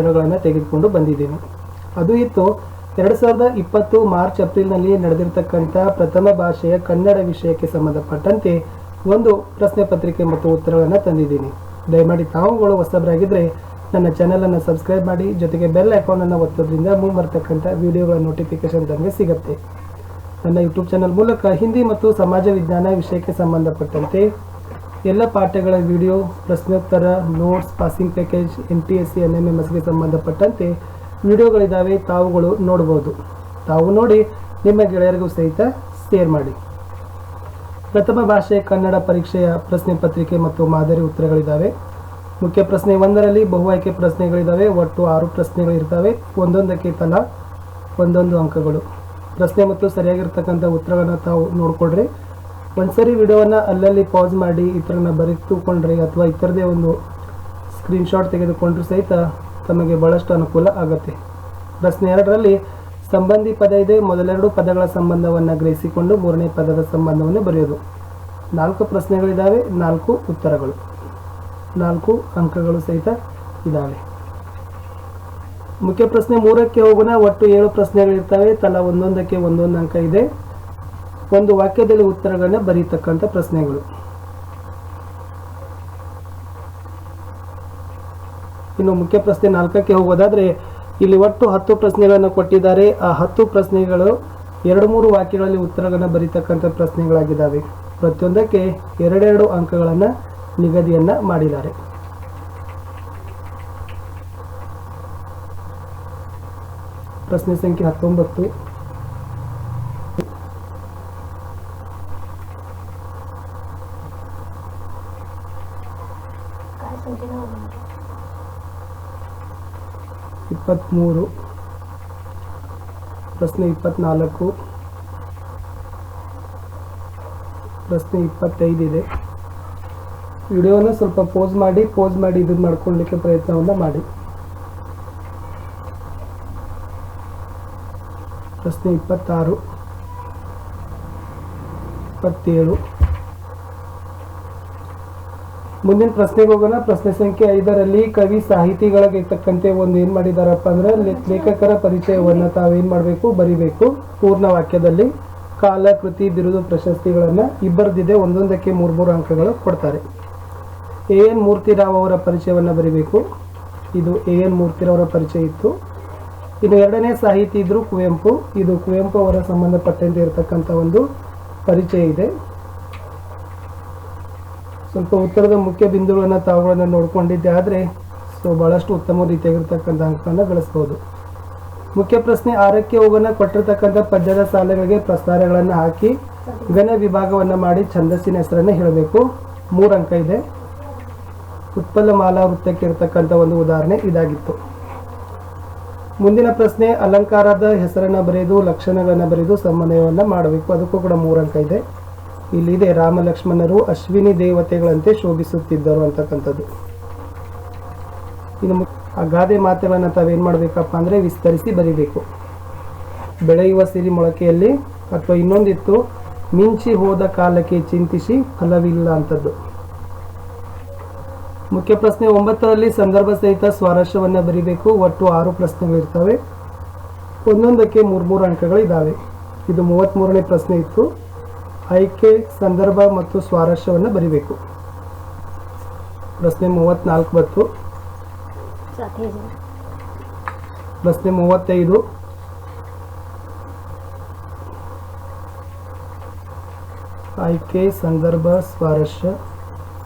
ಪ್ರಶ್ನೆಗಳನ್ನು ತೆಗೆದುಕೊಂಡು ಬಂದಿದ್ದೇನೆ. ಅದು ಇತ್ತು 2020 ಮಾರ್ಚ್ ಏಪ್ರಿಲ್ನಲ್ಲಿ ನಡೆದಿರತಕ್ಕಂಥ ಪ್ರಥಮ ಭಾಷೆಯ ಕನ್ನಡ ವಿಷಯಕ್ಕೆ ಸಂಬಂಧಪಟ್ಟಂತೆ ಒಂದು ಪ್ರಶ್ನೆ ಪತ್ರಿಕೆ ಮತ್ತು ಉತ್ತರಗಳನ್ನು ತಂದಿದ್ದೀನಿ. ದಯಮಾಡಿ ತಾವುಗಳು ಹೊಸಬರಾಗಿದ್ದರೆ ನನ್ನ ಚಾನಲನ್ನು ಸಬ್ಸ್ಕ್ರೈಬ್ ಮಾಡಿ, ಜೊತೆಗೆ ಬೆಲ್ ಐಕಾನನ್ನು ಒತ್ತೋದ್ರಿಂದ ಮುಂಬರ್ತಕ್ಕಂಥ ವಿಡಿಯೋಗಳ ನೋಟಿಫಿಕೇಶನ್ ತಮಗೆ ಸಿಗುತ್ತೆ. ನನ್ನ ಯೂಟ್ಯೂಬ್ ಚಾನಲ್ ಮೂಲಕ ಹಿಂದಿ ಮತ್ತು ಸಮಾಜ ವಿಜ್ಞಾನ ವಿಷಯಕ್ಕೆ ಸಂಬಂಧಪಟ್ಟಂತೆ ಎಲ್ಲ ಪಾಠಗಳ ವಿಡಿಯೋ, ಪ್ರಶ್ನೋತ್ತರ, ನೋಟ್ಸ್, ಪಾಸಿಂಗ್ ಪ್ಯಾಕೇಜ್, NTSC, NMMSಗೆ ಸಂಬಂಧಪಟ್ಟಂತೆ ವಿಡಿಯೋಗಳಿದ್ದಾವೆ. ತಾವುಗಳು ನೋಡ್ಬೋದು. ತಾವು ನೋಡಿ ನಿಮ್ಮ ಗೆಳೆಯರಿಗೂ ಸಹಿತ ಶೇರ್ ಮಾಡಿ. ಪ್ರಥಮ ಭಾಷೆ ಕನ್ನಡ ಪರೀಕ್ಷೆಯ ಪ್ರಶ್ನೆ ಪತ್ರಿಕೆ ಮತ್ತು ಮಾದರಿ ಉತ್ತರಗಳಿದ್ದಾವೆ. ಮುಖ್ಯ ಪ್ರಶ್ನೆ 1ರಲ್ಲಿ ಬಹು ಆಯ್ಕೆ ಪ್ರಶ್ನೆಗಳಿದ್ದಾವೆ. ಒಟ್ಟು 6 ಪ್ರಶ್ನೆಗಳಿರ್ತವೆ. ಒಂದೊಂದಕ್ಕೆ ತಲಾ 1 ಅಂಕಗಳು. ಪ್ರಶ್ನೆ ಮತ್ತು ಸರಿಯಾಗಿರ್ತಕ್ಕಂಥ ಉತ್ತರಗಳನ್ನು ತಾವು ನೋಡಿಕೊಡ್ರಿ. ಒಂದ್ಸರಿ ವಿಡಿಯೋವನ್ನು ಅಲ್ಲಲ್ಲಿ ಪಾಸ್ ಮಾಡಿ ಇತರನ್ನ ಬರೆದುಕೊಂಡ್ರೆ ಅಥವಾ ಇತರದೇ ಒಂದು ಸ್ಕ್ರೀನ್ಶಾಟ್ ತೆಗೆದುಕೊಂಡ್ರೂ ಸಹಿತ ತಮಗೆ ಬಹಳಷ್ಟು ಅನುಕೂಲ ಆಗುತ್ತೆ. ಪ್ರಶ್ನೆ 2ರಲ್ಲಿ ಸಂಬಂಧಿ ಪದ ಇದೆ. ಮೊದಲೆರಡು ಪದಗಳ ಸಂಬಂಧವನ್ನು ಗ್ರಹಿಸಿಕೊಂಡು ಮೂರನೇ ಪದದ ಸಂಬಂಧವನ್ನು ಬರೆಯೋದು. 4 ಪ್ರಶ್ನೆಗಳಿದ್ದಾವೆ, 4 ಉತ್ತರಗಳು, 4 ಅಂಕಗಳು ಸಹಿತ ಇದ್ದಾವೆ. ಮುಖ್ಯ ಪ್ರಶ್ನೆ 3ಕ್ಕೆ ಹೋಗೋಣ. ಒಟ್ಟು 7 ಪ್ರಶ್ನೆಗಳಿರ್ತವೆ. ತಲಾ ಒಂದೊಂದಕ್ಕೆ 1 ಅಂಕ ಇದೆ. ಒಂದು ವಾಕ್ಯದಲ್ಲಿ ಉತ್ತರಗಳನ್ನ ಬರೀತಕ್ಕಂಥ ಪ್ರಶ್ನೆಗಳು. ಇನ್ನು ಮುಖ್ಯ ಪ್ರಶ್ನೆ 4ಕ್ಕೆ ಹೋಗೋದಾದ್ರೆ ಇಲ್ಲಿ ಒಟ್ಟು 10 ಪ್ರಶ್ನೆಗಳನ್ನು ಕೊಟ್ಟಿದ್ದಾರೆ. ಆ 10 ಪ್ರಶ್ನೆಗಳು 2-3 ವಾಕ್ಯಗಳಲ್ಲಿ ಉತ್ತರಗಳನ್ನ ಬರೀತಕ್ಕಂಥ ಪ್ರಶ್ನೆಗಳಾಗಿದ್ದಾವೆ. ಪ್ರತಿಯೊಂದಕ್ಕೆ 2 ಅಂಕಗಳನ್ನು ನಿಗದಿಯನ್ನ ಮಾಡಿದ್ದಾರೆ. ಪ್ರಶ್ನೆ ಸಂಖ್ಯೆ 19. ಪ್ರಶ್ನೆ 24, ಪ್ರಶ್ನೆ 25 ಇದೆ. ವಿಡಿಯೋನ ಸ್ವಲ್ಪ ಪೋಸ್ ಮಾಡಿ ಇದನ್ನು ಮಾಡ್ಕೊಳ್ಳಿಕ್ಕೆ ಪ್ರಯತ್ನವನ್ನು ಮಾಡಿ. ಪ್ರಶ್ನೆ 26, 27. ಮುಂದಿನ ಪ್ರಶ್ನೆಗೆ ಹೋಗೋಣ. ಪ್ರಶ್ನೆ ಸಂಖ್ಯೆ 5ರಲ್ಲಿ ಕವಿ ಸಾಹಿತಿಗಳಿಗೆ ತಕ್ಕಂತೆ ಒಂದು ಏನ್ ಮಾಡಿದಾರಪ್ಪ ಅಂದ್ರೆ ಲೇಖಕರ ಪರಿಚಯವನ್ನು ತಾವೇನ್ ಮಾಡಬೇಕು, ಬರಿಬೇಕು. ಪೂರ್ಣ ವಾಕ್ಯದಲ್ಲಿ ಕಾಲ, ಕೃತಿ, ಬಿರುದು, ಪ್ರಶಸ್ತಿಗಳನ್ನ ಇಬ್ಬರದಿದೆ. ಒಂದೊಂದಕ್ಕೆ 3 ಅಂಕಗಳು ಕೊಡ್ತಾರೆ. AN ಮೂರ್ತಿರಾವ್ ಅವರ ಪರಿಚಯವನ್ನು ಬರಿಬೇಕು. ಇದು AN ಮೂರ್ತಿರಾವ್ ಅವರ ಪರಿಚಯ ಇತ್ತು. ಇನ್ನು 2ನೇ ಸಾಹಿತಿ ಇದ್ರು ಕುವೆಂಪು. ಇದು ಕುವೆಂಪು ಅವರ ಸಂಬಂಧಪಟ್ಟಂತೆ ಇರತಕ್ಕಂಥ ಒಂದು ಪರಿಚಯ ಇದೆ. ಸ್ವಲ್ಪ ಉತ್ತರದ ಮುಖ್ಯ ಬಿಂದುಗಳನ್ನು ತಾವುಗಳನ್ನು ನೋಡ್ಕೊಂಡಿದ್ದೆ ಆದರೆ ಬಹಳಷ್ಟು ಉತ್ತಮ ರೀತಿಯಾಗಿರ್ತಕ್ಕಂಥ ಅಂಕವನ್ನು ಗಳಿಸಬಹುದು. ಮುಖ್ಯ ಪ್ರಶ್ನೆ 6ಕ್ಕೆ ಹೋಗೋಣ. ಕೊಟ್ಟಿರ್ತಕ್ಕಂಥ ಪದ್ಯದ ಸಾಲುಗಳಿಗೆ ಪ್ರಸ್ತಾರಗಳನ್ನು ಹಾಕಿ ಘನ ವಿಭಾಗವನ್ನು ಮಾಡಿ ಛಂದಸ್ಸಿನ ಹೆಸರನ್ನು ಹೇಳಬೇಕು. 3 ಅಂಕ ಇದೆ. ಉತ್ಪಲ ಮಾಲಾ ವೃತ್ತಕ್ಕೆ ಇರತಕ್ಕಂಥ ಒಂದು ಉದಾಹರಣೆ ಇದಾಗಿತ್ತು. ಮುಂದಿನ ಪ್ರಶ್ನೆ ಅಲಂಕಾರದ ಹೆಸರನ್ನು ಬರೆದು ಲಕ್ಷಣಗಳನ್ನು ಬರೆದು ಸಮನ್ವಯವನ್ನು ಮಾಡಬೇಕು. ಅದಕ್ಕೂ ಕೂಡ 3 ಅಂಕ ಇದೆ. ಇಲ್ಲಿದೆ ರಾಮ ಲಕ್ಷ್ಮಣರು ಅಶ್ವಿನಿ ದೇವತೆಗಳಂತೆ ಶೋಭಿಸುತ್ತಿದ್ದರು ಅಂತಕ್ಕಂಥದ್ದು. ಇನ್ನು ಆ ಗಾದೆ ಮಾತುಗಳನ್ನು ತಾವೇನು ಮಾಡಬೇಕಪ್ಪ ಅಂದರೆ ವಿಸ್ತರಿಸಿ ಬರಿಬೇಕು. ಬೆಳೆಯುವ ಸಿರಿ ಮೊಳಕೆಯಲ್ಲಿ ಅಥವಾ ಇನ್ನೊಂದಿತ್ತು ಮಿಂಚಿ ಹೋದ ಕಾಲಕ್ಕೆ ಚಿಂತಿಸಿ ಫಲವಿಲ್ಲ ಅಂತದ್ದು. ಮುಖ್ಯ ಪ್ರಶ್ನೆ 9ರಲ್ಲಿ ಸಂದರ್ಭ ಸಹಿತ ಸ್ವಾರಸ್ಯವನ್ನು ಬರಿಬೇಕು. ಒಟ್ಟು 6 ಪ್ರಶ್ನೆಗಳಿರ್ತವೆ. ಒಂದೊಂದಕ್ಕೆ 3 ಅಂಕಗಳಿದ್ದಾವೆ. ಇದು 33ನೇ ಪ್ರಶ್ನೆ ಇತ್ತು. ಆಯ್ಕೆ, ಸಂದರ್ಭ ಮತ್ತು ಸ್ವಾರಸ್ಯವನ್ನು ಬರಿಬೇಕು. ಪ್ರಶ್ನೆ 34 ಬಂತು. ಪ್ರಶ್ನೆ 35, ಆಯ್ಕೆ, ಸಂದರ್ಭ, ಸ್ವಾರಸ್ಯ.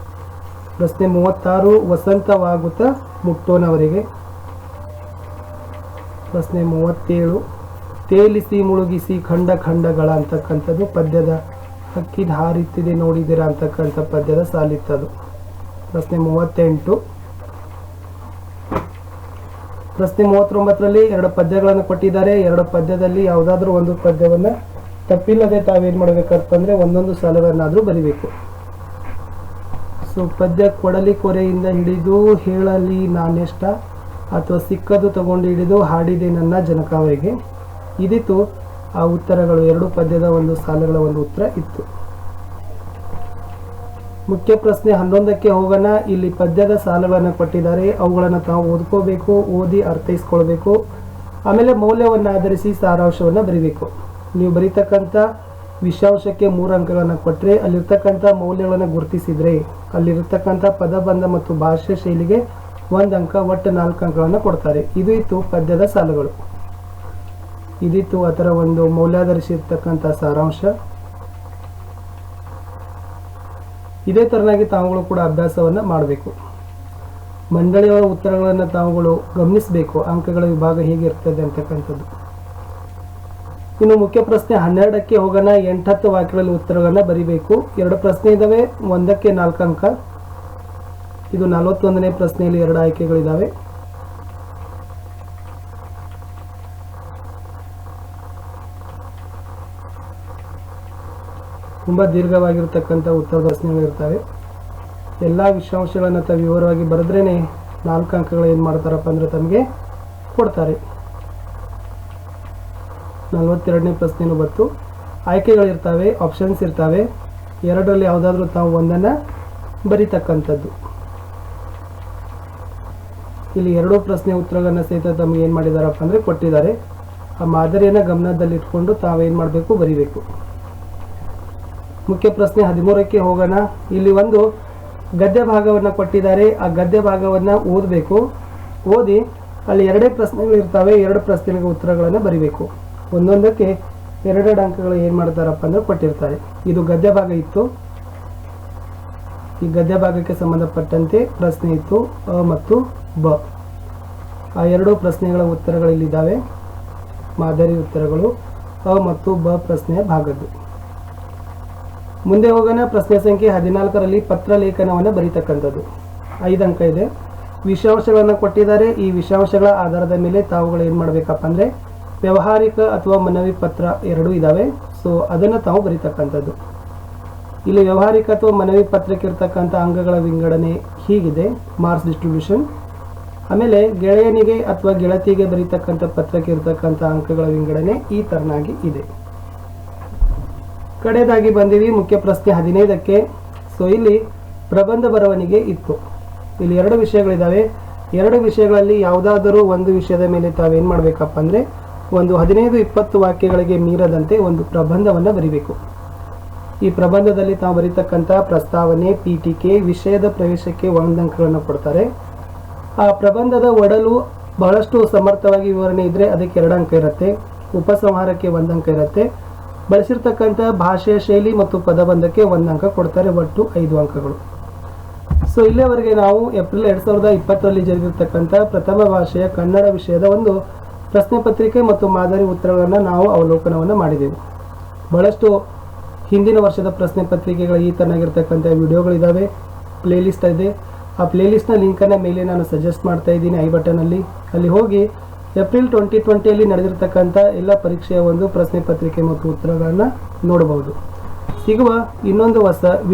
ಪ್ರಶ್ನೆ 36 ವಸಂತವಾಗುತ್ತಾ ಮುಟ್ಟೋನವರಿಗೆ. ಪ್ರಶ್ನೆ 37 ತೇಲಿಸಿ ಮುಳುಗಿಸಿ ಖಂಡ ಖಂಡಗಳ ಅಂತಕ್ಕಂಥದ್ದು ಪದ್ಯದ ಹಕ್ಕಿದ ಹಾರಿತ್ತಿದೆ ನೋಡಿದಿರ ಅಂತಕ್ಕಂಥ ಪದ್ಯದ ಸಾಲಿತ್ತದು. ಪ್ರಶ್ನೆ 38. ಪ್ರಶ್ನೆ 39ರಲ್ಲಿ 2 ಪದ್ಯಗಳನ್ನು ಕೊಟ್ಟಿದ್ದಾರೆ. 2 ಪದ್ಯದಲ್ಲಿ ಯಾವುದಾದ್ರೂ ಒಂದು ಪದ್ಯವನ್ನು ತಪ್ಪಿಲ್ಲದೆ ತಾವೇನು ಮಾಡಬೇಕಂತಂದ್ರೆ ಒಂದೊಂದು ಸಾಲುಗಳನ್ನಾದರೂ ಬರಿಬೇಕು. ಪದ್ಯ ಕೊಡಲಿ ಕೊರೆಯಿಂದ ಹಿಡಿದು ಹೇಳಲಿ ನಾನೆಷ್ಟ ಅಥವಾ ಸಿಕ್ಕದು ತಗೊಂಡು ಹಿಡಿದು ಹಾಡಿದೆ ನನ್ನ ಜನಕಾವರಿಗೆ. ಇದಿತ್ತು ಆ ಉತ್ತರಗಳು. 2 ಪದ್ಯದ ಒಂದು ಸಾಲುಗಳ ಒಂದು ಉತ್ತರ ಇತ್ತು. ಮುಖ್ಯ ಪ್ರಶ್ನೆ 11ಕ್ಕೆ ಹೋಗೋಣ. ಇಲ್ಲಿ ಪದ್ಯದ ಸಾಲುಗಳನ್ನು ಕೊಟ್ಟಿದ್ದಾರೆ, ಅವುಗಳನ್ನು ತಾವು ಓದ್ಕೋಬೇಕು, ಓದಿ ಅರ್ಥೈಸ್ಕೊಳ್ಬೇಕು. ಆಮೇಲೆ ಮೌಲ್ಯವನ್ನು ಆಧರಿಸಿ ಸಾರಾಂಶವನ್ನು ಬರೀಬೇಕು. ನೀವು ಬರೀತಕ್ಕಂಥ ವಿಷಯಾಂಶಕ್ಕೆ 3 ಅಂಕಗಳನ್ನು ಕೊಟ್ಟರೆ, ಅಲ್ಲಿರ್ತಕ್ಕಂಥ ಮೌಲ್ಯಗಳನ್ನು ಗುರುತಿಸಿದರೆ, ಅಲ್ಲಿರ್ತಕ್ಕಂಥ ಪದಬಂಧ ಮತ್ತು ಭಾಷೆ ಶೈಲಿಗೆ 1 ಅಂಕ, ಒಟ್ಟು 4 ಅಂಕಗಳನ್ನು ಕೊಡ್ತಾರೆ. ಇದು ಇತ್ತು ಪದ್ಯದ ಸಾಲುಗಳು. ಇದಿತ್ತು ಅದರ ಒಂದು ಮೌಲ್ಯಾಧರಿಸಿರ್ತಕ್ಕಂಥ ಸಾರಾಂಶ. ಇದೇ ತರನಾಗಿ ತಾವುಗಳು ಕೂಡ ಅಭ್ಯಾಸವನ್ನು ಮಾಡಬೇಕು. ಮಂಡಳಿಯವರ ಉತ್ತರಗಳನ್ನು ತಾವುಗಳು ಗಮನಿಸಬೇಕು, ಅಂಕಗಳ ವಿಭಾಗ ಹೇಗಿರ್ತದೆ ಅಂತಕ್ಕಂಥದ್ದು. ಇನ್ನು ಮುಖ್ಯ ಪ್ರಶ್ನೆ 12ಕ್ಕೆ ಹೋಗೋಣ. 8-10 ವಾಕ್ಯಗಳಲ್ಲಿ ಉತ್ತರಗಳನ್ನು ಬರೀಬೇಕು. 2 ಪ್ರಶ್ನೆ ಇದ್ದಾವೆ, 1ಕ್ಕೆ 4 ಅಂಕ. ಇದು 41ನೇ ಪ್ರಶ್ನೆಯಲ್ಲಿ 2 ಆಯ್ಕೆಗಳಿದ್ದಾವೆ. ತುಂಬ ದೀರ್ಘವಾಗಿರ್ತಕ್ಕಂಥ ಉತ್ತರ ಪ್ರಶ್ನೆಗಳಿರ್ತವೆ. ಎಲ್ಲ ವಿಷಯಾಂಶಗಳನ್ನು ತಾವು ವಿವರವಾಗಿ ಬರೆದ್ರೇ 4 ಅಂಕಗಳು ಏನು ಮಾಡ್ತಾರಪ್ಪ ಅಂದರೆ ತಮಗೆ ಕೊಡ್ತಾರೆ. 42ನೇ ಪ್ರಶ್ನೆನೂ ಬಂತು. ಆಯ್ಕೆಗಳಿರ್ತವೆ, ಆಪ್ಷನ್ಸ್ ಇರ್ತವೆ. 2ರಲ್ಲಿ ಯಾವುದಾದ್ರೂ ತಾವು ಒಂದನ್ನು ಬರೀತಕ್ಕಂಥದ್ದು. ಇಲ್ಲಿ 2 ಪ್ರಶ್ನೆ ಉತ್ತರಗಳನ್ನು ಸಹಿತ ತಮಗೆ ಏನು ಮಾಡಿದಾರಪ್ಪ ಅಂದರೆ ಕೊಟ್ಟಿದ್ದಾರೆ. ಆ ಮಾದರಿಯನ್ನು ಗಮನದಲ್ಲಿಟ್ಕೊಂಡು ತಾವೇನು ಮಾಡಬೇಕು, ಬರೀಬೇಕು. ಮುಖ್ಯ ಪ್ರಶ್ನೆ 13ಕ್ಕೆ ಹೋಗೋಣ. ಇಲ್ಲಿ ಒಂದು ಗದ್ಯ ಭಾಗವನ್ನು ಕೊಟ್ಟಿದ್ದಾರೆ. ಆ ಗದ್ಯ ಭಾಗವನ್ನು ಓದಬೇಕು. ಓದಿ ಅಲ್ಲಿ 2 ಪ್ರಶ್ನೆಗಳು ಇರ್ತವೆ. 2 ಪ್ರಶ್ನೆಗಳಿಗೆ ಉತ್ತರಗಳನ್ನು ಬರೀಬೇಕು. ಒಂದೊಂದಕ್ಕೆ 2 ಅಂಕಗಳು ಏನು ಮಾಡ್ತಾರಪ್ಪ ಅಂದ್ರೆ ಕೊಟ್ಟಿರ್ತಾರೆ. ಇದು ಗದ್ಯ ಭಾಗ ಇತ್ತು. ಈ ಗದ್ಯ ಭಾಗಕ್ಕೆ ಸಂಬಂಧಪಟ್ಟಂತೆ ಪ್ರಶ್ನೆ ಇತ್ತು, ಅ ಮತ್ತು ಬ. ಆ 2 ಪ್ರಶ್ನೆಗಳ ಉತ್ತರಗಳು ಇಲ್ಲಿದ್ದಾವೆ, ಮಾದರಿ ಉತ್ತರಗಳು, ಅ ಮತ್ತು ಬ ಪ್ರಶ್ನೆಯ ಭಾಗದ್ದು. ಮುಂದೆ ಹೋಗೋಣ. ಪ್ರಶ್ನೆ ಸಂಖ್ಯೆ 14ರಲ್ಲಿ ಪತ್ರ ಲೇಖನವನ್ನು ಬರೀತಕ್ಕಂಥದ್ದು. 5 ಅಂಕ ಇದೆ. ವಿಷಯಾಂಶಗಳನ್ನು ಕೊಟ್ಟಿದ್ದಾರೆ. ಈ ವಿಷಯಾಂಶಗಳ ಆಧಾರದ ಮೇಲೆ ತಾವುಗಳು ಏನು ಮಾಡಬೇಕಪ್ಪ ಅಂದರೆ ವ್ಯಾವಹಾರಿಕ ಅಥವಾ ಮನವಿ ಪತ್ರ 2 ಇದ್ದಾವೆ. ಸೊ ಅದನ್ನು ತಾವು ಬರೀತಕ್ಕಂಥದ್ದು. ಇಲ್ಲಿ ವ್ಯಾವಹಾರಿಕ ಅಥವಾ ಮನವಿ ಪತ್ರಕ್ಕೆ ಇರ್ತಕ್ಕಂಥ ಅಂಕಗಳ ವಿಂಗಡಣೆ ಹೀಗಿದೆ, ಮಾರ್ಕ್ಸ್ ಡಿಸ್ಟ್ರಿಬ್ಯೂಷನ್. ಆಮೇಲೆ ಗೆಳೆಯನಿಗೆ ಅಥವಾ ಗೆಳತಿಗೆ ಬರೀತಕ್ಕಂಥ ಪತ್ರಕ್ಕೆ ಇರ್ತಕ್ಕಂಥ ಅಂಕಗಳ ವಿಂಗಡಣೆ ಈ ತರನಾಗಿ ಇದೆ. ಕಡೆಯದಾಗಿ ಬಂದೀವಿ ಮುಖ್ಯ ಪ್ರಶ್ನೆ 15ಕ್ಕೆ. ಸೊ ಇಲ್ಲಿ ಪ್ರಬಂಧ ಬರವಣಿಗೆ ಇತ್ತು. ಇಲ್ಲಿ 2 ವಿಷಯಗಳಿದ್ದಾವೆ. 2 ವಿಷಯಗಳಲ್ಲಿ ಯಾವುದಾದರೂ ಒಂದು ವಿಷಯದ ಮೇಲೆ ತಾವೇನು ಮಾಡಬೇಕಪ್ಪ ಅಂದರೆ ಒಂದು 15-20 ವಾಕ್ಯಗಳಿಗೆ ಮೀರದಂತೆ ಒಂದು ಪ್ರಬಂಧವನ್ನು ಬರೀಬೇಕು. ಈ ಪ್ರಬಂಧದಲ್ಲಿ ತಾವು ಬರೀತಕ್ಕಂಥ ಪ್ರಸ್ತಾವನೆ, ಪೀಠಿಕೆ, ವಿಷಯದ ಪ್ರವೇಶಕ್ಕೆ 1 ಅಂಕಗಳನ್ನು ಕೊಡ್ತಾರೆ. ಆ ಪ್ರಬಂಧದ ಒಡಲು ಬಹಳಷ್ಟು ಸಮರ್ಥವಾಗಿ ವಿವರಣೆ ಇದ್ದರೆ ಅದಕ್ಕೆ 2 ಅಂಕ ಇರುತ್ತೆ. ಉಪಸಂಹಾರಕ್ಕೆ 1 ಅಂಕ ಇರುತ್ತೆ. ಬಳಸಿರ್ತಕ್ಕಂಥ ಭಾಷೆಯ ಶೈಲಿ ಮತ್ತು ಪದಬಂಧಕ್ಕೆ 1 ಅಂಕ ಕೊಡ್ತಾರೆ. ಒಟ್ಟು 5 ಅಂಕಗಳು. ಸೊ ಇಲ್ಲಿಯವರೆಗೆ ನಾವು ಏಪ್ರಿಲ್ 2020ರಲ್ಲಿ ಜರುಗಿರ್ತಕ್ಕಂಥ ಪ್ರಥಮ ಭಾಷೆಯ ಕನ್ನಡ ವಿಷಯದ ಒಂದು ಪ್ರಶ್ನೆ ಪತ್ರಿಕೆ ಮತ್ತು ಮಾದರಿ ಉತ್ತರಗಳನ್ನು ನಾವು ಅವಲೋಕನವನ್ನು ಮಾಡಿದೆವು. ಬಹಳಷ್ಟು ಹಿಂದಿನ ವರ್ಷದ ಪ್ರಶ್ನೆ ಪತ್ರಿಕೆಗಳ ಈ ತರನಾಗಿರ್ತಕ್ಕಂಥ ವಿಡಿಯೋಗಳಿದ್ದಾವೆ. ಪ್ಲೇಲಿಸ್ಟ್ ಇದೆ. ಆ ಪ್ಲೇಲಿಸ್ಟ್ನ ಲಿಂಕನ್ನು ಮೇಲೆ ನಾನು ಸಜೆಸ್ಟ್ ಮಾಡ್ತಾ ಇದ್ದೀನಿ ಐ ಬಟನಲ್ಲಿ. ಅಲ್ಲಿ ಹೋಗಿ ಏಪ್ರಿಲ್ 2020ಯಲ್ಲಿ ನಡೆದಿರ್ತಕ್ಕಂಥ ಎಲ್ಲ ಪರೀಕ್ಷೆಯ ಒಂದು ಪ್ರಶ್ನೆ ಪತ್ರಿಕೆ ಮತ್ತು ಉತ್ತರಗಳನ್ನು ನೋಡಬಹುದು. ಸಿಗುವ ಇನ್ನೊಂದು ಹೊಸ